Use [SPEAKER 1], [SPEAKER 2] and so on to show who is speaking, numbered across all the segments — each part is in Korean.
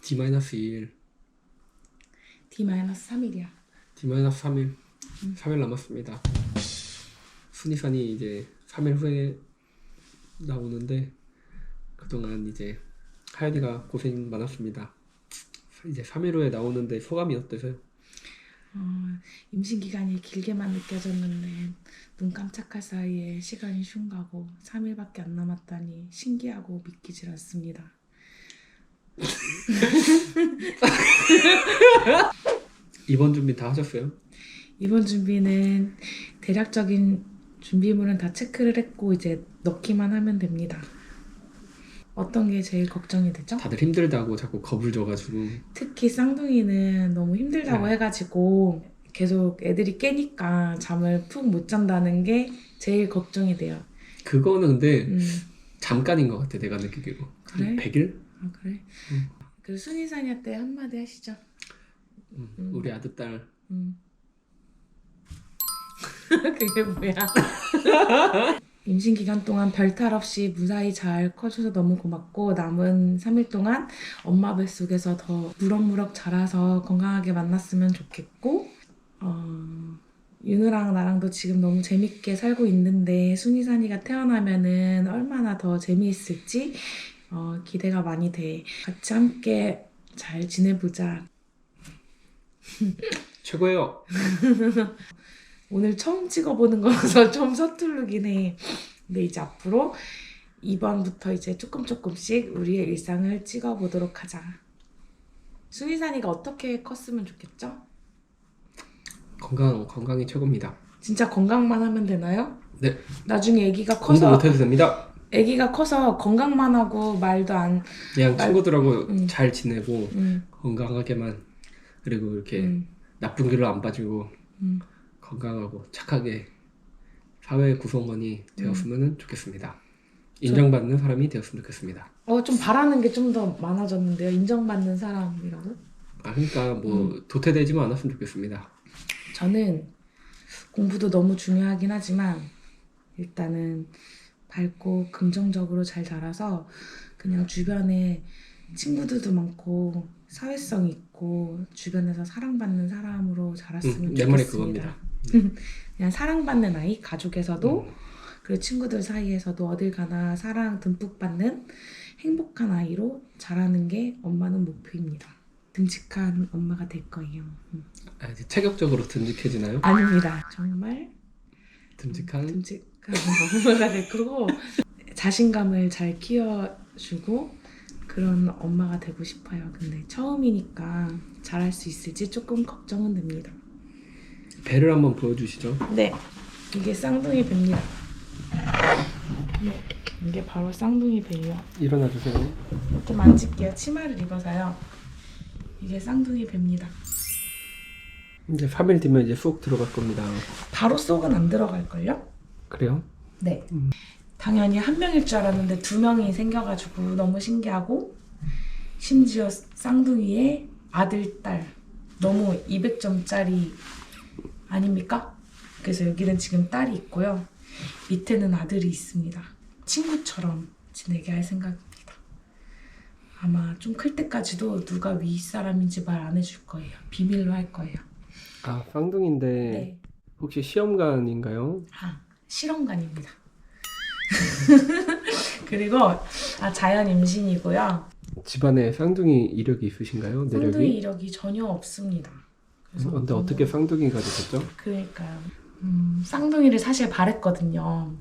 [SPEAKER 1] D-2일.
[SPEAKER 2] D-3일이야.
[SPEAKER 1] D-3일. 3일 남았습니다. 순위산이 이제 3일 후에 나오는데 그동안 이제 하연이가 고생 많았습니다. 이제 3일 후에 나오는데 소감이 어떠세요?
[SPEAKER 2] 임신 기간이 길게만 느껴졌는데 눈 깜짝할 사이에 시간이 슝 가고 3일밖에 안 남았다니 신기하고 믿기질 않습니다.
[SPEAKER 1] 입원 준비 다 하셨어요?
[SPEAKER 2] 이번 준비는 대략적인 준비물은 다 체크를 했고 이제 넣기만 하면 됩니다. 어떤 게 제일 걱정이 되죠?
[SPEAKER 1] 다들 힘들다고 자꾸 겁을 줘가지고.
[SPEAKER 2] 특히 쌍둥이는 너무 힘들다고
[SPEAKER 1] 네.
[SPEAKER 2] 해가지고 계속 애들이 깨니까 잠을 푹 못 잔다는 게 제일 걱정이 돼요.
[SPEAKER 1] 그거는 근데 잠깐인 것 같아, 내가 느끼기로.
[SPEAKER 2] 그래?
[SPEAKER 1] 한 100일?
[SPEAKER 2] 아 그래? 그 순이사녀 한마디 하시죠.
[SPEAKER 1] 우리 아들딸
[SPEAKER 2] 그게 뭐야? 임신 기간 동안 별탈 없이 무사히 잘 커줘서 너무 고맙고 남은 3일 동안 엄마 뱃속에서 더 무럭무럭 자라서 건강하게 만났으면 좋겠고 윤우랑 나랑도 지금 너무 재밌게 살고 있는데 순이산이가 태어나면은 얼마나 더 재미있을지 기대가 많이 돼. 같이 함께 잘 지내보자.
[SPEAKER 1] 최고예요.
[SPEAKER 2] 오늘 처음 찍어보는 거라서 좀 서투르긴 해. 근데 이제 앞으로 이번부터 이제 조금씩 우리의 일상을 찍어보도록 하자. 순이산이가 어떻게 컸으면 좋겠죠?
[SPEAKER 1] 건강이 최고입니다.
[SPEAKER 2] 진짜 건강만 하면 되나요?
[SPEAKER 1] 네.
[SPEAKER 2] 나중에 아기가
[SPEAKER 1] 공부
[SPEAKER 2] 커서
[SPEAKER 1] 못해도 됩니다.
[SPEAKER 2] 아기가 커서 건강만 하고 말도 안
[SPEAKER 1] 그냥 친구들하고 잘 지내고
[SPEAKER 2] 음.
[SPEAKER 1] 건강하게만, 그리고 이렇게 나쁜 길로 안 빠지고 건강하고 착하게 사회 구성원이 되었으면 좋겠습니다. 인정받는 사람이 되었으면 좋겠습니다.
[SPEAKER 2] 좀 바라는 게 좀 더 많아졌는데요. 인정받는 사람이라고?
[SPEAKER 1] 그러니까 뭐 도태되지만 않았으면 좋겠습니다.
[SPEAKER 2] 저는 공부도 너무 중요하긴 하지만 일단은 밝고 긍정적으로 잘 자라서 그냥 주변에 친구들도 많고 사회성 있고 주변에서 사랑받는 사람으로 자랐으면
[SPEAKER 1] 내 말이
[SPEAKER 2] 좋겠습니다.
[SPEAKER 1] 그겁니다.
[SPEAKER 2] 그냥 사랑받는 아이, 가족에서도 그리고 친구들 사이에서도 어딜 가나 사랑 듬뿍 받는 행복한 아이로 자라는 게 엄마는 목표입니다. 듬직한 엄마가 될 거예요.
[SPEAKER 1] 이제 체격적으로 듬직해지나요?
[SPEAKER 2] 아닙니다. 정말
[SPEAKER 1] 듬직한
[SPEAKER 2] 엄마가 될 거고 자신감을 잘 키워주고 그런 엄마가 되고 싶어요. 근데 처음이니까 잘할 수 있을지 조금 걱정은 됩니다.
[SPEAKER 1] 배를 한번 보여주시죠.
[SPEAKER 2] 네, 이게 쌍둥이 배입니다. 네, 이게 바로 쌍둥이 배예요.
[SPEAKER 1] 일어나 주세요.
[SPEAKER 2] 좀 만질게요. 치마를 입어서요. 이게 쌍둥이 배입니다.
[SPEAKER 1] 이제 3일 뒤면 이제 쏙 들어갈 겁니다.
[SPEAKER 2] 바로 쏙은 안 들어갈걸요?
[SPEAKER 1] 그래요?
[SPEAKER 2] 네. 당연히 한 명일 줄 알았는데 2명이 생겨가지고 너무 신기하고 심지어 쌍둥이의 아들, 딸 너무 200점짜리 아닙니까? 그래서 여기는 지금 딸이 있고요. 밑에는 아들이 있습니다. 친구처럼 지내게 할 생각입니다. 아마 좀 클 때까지도 누가 윗사람인지 말 안 해줄 거예요. 비밀로 할 거예요.
[SPEAKER 1] 쌍둥이인데
[SPEAKER 2] 네.
[SPEAKER 1] 혹시 시험관인가요?
[SPEAKER 2] 실험관입니다. 그리고 자연 임신이고요.
[SPEAKER 1] 집안에 쌍둥이 이력이 있으신가요?
[SPEAKER 2] 쌍둥이
[SPEAKER 1] 내력이?
[SPEAKER 2] 이력이 전혀 없습니다. 그래서
[SPEAKER 1] 근데 어떻게 쌍둥이가 되셨죠?
[SPEAKER 2] 그러니까요. 쌍둥이를 사실 바랬거든요.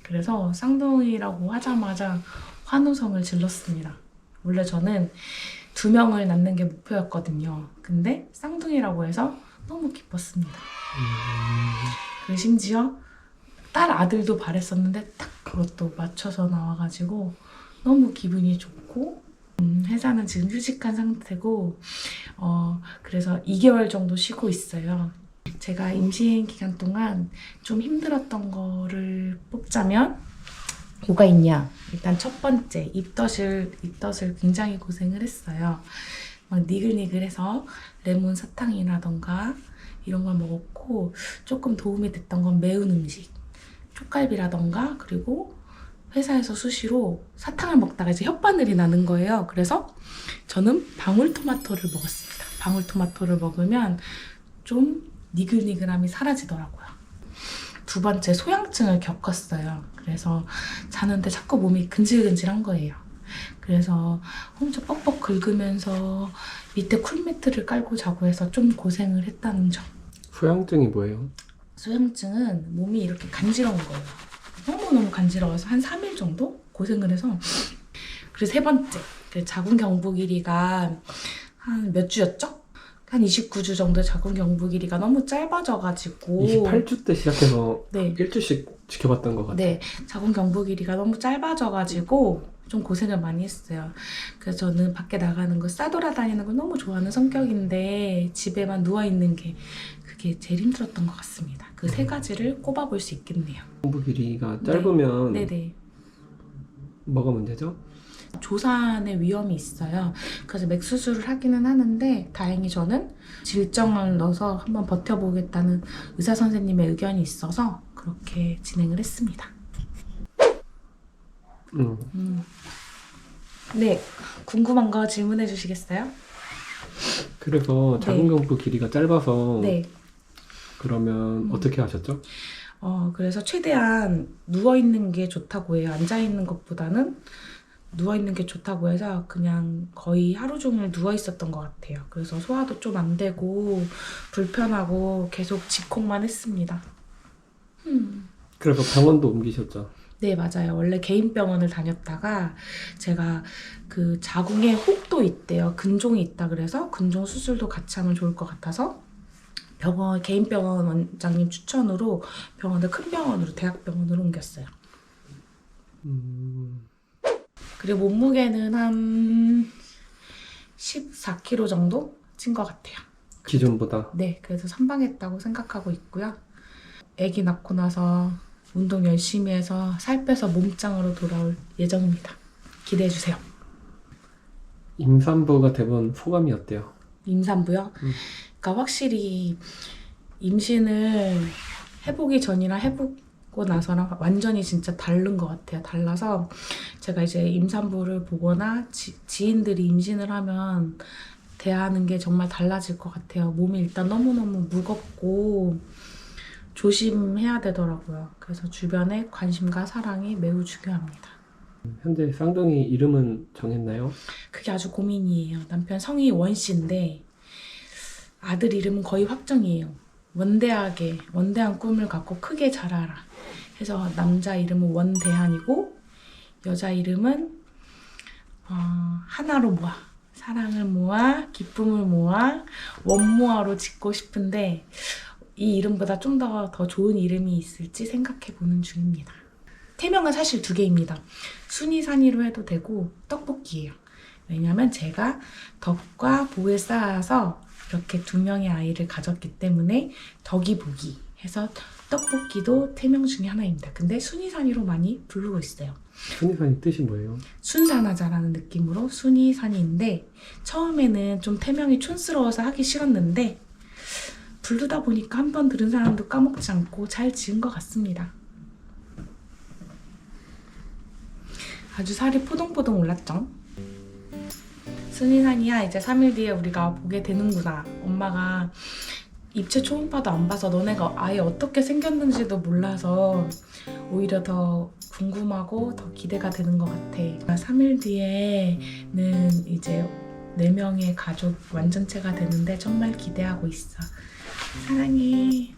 [SPEAKER 2] 그래서 쌍둥이라고 하자마자 환호성을 질렀습니다. 원래 저는 2명을 낳는 게 목표였거든요. 근데 쌍둥이라고 해서 너무 기뻤습니다. 그리고 심지어 딸 아들도 바랬었는데 딱 그것도 맞춰서 나와가지고 너무 기분이 좋고 회사는 지금 휴직한 상태고 그래서 2개월 정도 쉬고 있어요. 제가 임신 기간 동안 좀 힘들었던 거를 뽑자면 뭐가 있냐? 일단 첫 번째 입덧을 굉장히 고생을 했어요. 막 니글니글해서 레몬 사탕이라던가 이런 걸 먹었고 조금 도움이 됐던 건 매운 음식, 쪽갈비라던가 그리고 회사에서 수시로 사탕을 먹다가 이제 혓바늘이 나는 거예요. 그래서 저는 방울토마토를 먹었습니다. 방울토마토를 먹으면 좀 니글니글함이 사라지더라고요. 두 번째, 소양증을 겪었어요. 그래서 자는데 자꾸 몸이 근질근질한 거예요. 그래서 혼자 뻑뻑 긁으면서 밑에 쿨매트를 깔고 자고 해서 좀 고생을 했다는 점.
[SPEAKER 1] 소양증이 뭐예요?
[SPEAKER 2] 소양증은 몸이 이렇게 간지러운 거예요. 너무너무 간지러워서 한 3일 정도 고생을 해서. 그리고 세 번째, 자궁 경부 길이가 한 몇 주였죠? 한 29주 정도 자궁 경부 길이가 너무 짧아져가지고
[SPEAKER 1] 28주 때 시작해서
[SPEAKER 2] 네.
[SPEAKER 1] 일주씩 지켜봤던 것 같아요.
[SPEAKER 2] 네, 자궁 경부 길이가 너무 짧아져가지고 좀 고생을 많이 했어요. 그래서 저는 밖에 나가는 거 싸돌아다니는 걸 너무 좋아하는 성격인데 집에만 누워있는 게 그게 제일 힘들었던 것 같습니다. 그 세 가지를 꼽아볼 수 있겠네요.
[SPEAKER 1] 공부 길이가 짧으면
[SPEAKER 2] 네네.
[SPEAKER 1] 뭐가 문제죠?
[SPEAKER 2] 조산의 위험이 있어요. 그래서 맥수술을 하기는 하는데 다행히 저는 질정을 넣어서 한번 버텨보겠다는 의사 선생님의 의견이 있어서 그렇게 진행을 했습니다. 네, 궁금한 거 질문해 주시겠어요?
[SPEAKER 1] 그래서 자궁경부 길이가 짧아서
[SPEAKER 2] 네.
[SPEAKER 1] 그러면 어떻게 하셨죠?
[SPEAKER 2] 그래서 최대한 누워있는 게 좋다고 해요. 앉아있는 것보다는 누워있는 게 좋다고 해서 그냥 거의 하루 종일 누워있었던 것 같아요. 그래서 소화도 좀 안 되고 불편하고 계속 집콕만 했습니다.
[SPEAKER 1] 그래서 병원도 옮기셨죠?
[SPEAKER 2] 네, 맞아요. 원래 개인 병원을 다녔다가 제가 그 자궁에 혹도 있대요. 근종이 있다 그래서 근종 수술도 같이 하면 좋을 것 같아서 개인 병원 원장님 추천으로 병원을 큰 병원으로 대학병원으로 옮겼어요. 그리고 몸무게는 한 14kg 정도 찐 것 같아요.
[SPEAKER 1] 기존보다?
[SPEAKER 2] 네, 그래서 선방했다고 생각하고 있고요. 아기 낳고 나서 운동 열심히 해서 살 빼서 몸짱으로 돌아올 예정입니다. 기대해주세요.
[SPEAKER 1] 임산부가 돼본 소감이 어때요?
[SPEAKER 2] 임산부요? 그러니까 확실히 임신을 해보기 전이랑 해보고 나서랑 완전히 진짜 다른 것 같아요. 달라서 제가 이제 임산부를 보거나 지인들이 임신을 하면 대하는 게 정말 달라질 것 같아요. 몸이 일단 너무너무 무겁고 조심해야 되더라고요. 그래서 주변의 관심과 사랑이 매우 중요합니다.
[SPEAKER 1] 현재 쌍둥이 이름은 정했나요?
[SPEAKER 2] 그게 아주 고민이에요. 남편 성이 원씨인데 아들 이름은 거의 확정이에요. 원대한 꿈을 갖고 크게 자라라 해서 남자 이름은 원대한이고 여자 이름은 하나로 모아, 사랑을 모아, 기쁨을 모아, 원모아로 짓고 싶은데 이 이름보다 좀 더 좋은 이름이 있을지 생각해보는 중입니다. 태명은 사실 2개입니다. 순이산이로 해도 되고 떡볶이예요. 왜냐면 제가 덕과 복을 쌓아서 이렇게 2명의 아이를 가졌기 때문에 덕이 복이 해서 떡볶이도 태명 중에 하나입니다. 근데 순이산이로 많이 부르고 있어요.
[SPEAKER 1] 순이산이 뜻이 뭐예요?
[SPEAKER 2] 순산하자라는 느낌으로 순이산이인데 처음에는 좀 태명이 촌스러워서 하기 싫었는데 부르다 보니까 한 번 들은 사람도 까먹지 않고 잘 지은 것 같습니다. 아주 살이 포동포동 올랐죠? 순이산이야 이제 3일 뒤에 우리가 보게 되는구나. 엄마가 입체 초음파도 안 봐서 너네가 아예 어떻게 생겼는지도 몰라서 오히려 더 궁금하고 더 기대가 되는 것 같아. 3일 뒤에는 이제 4명의 가족 완전체가 되는데 정말 기대하고 있어. 사랑해.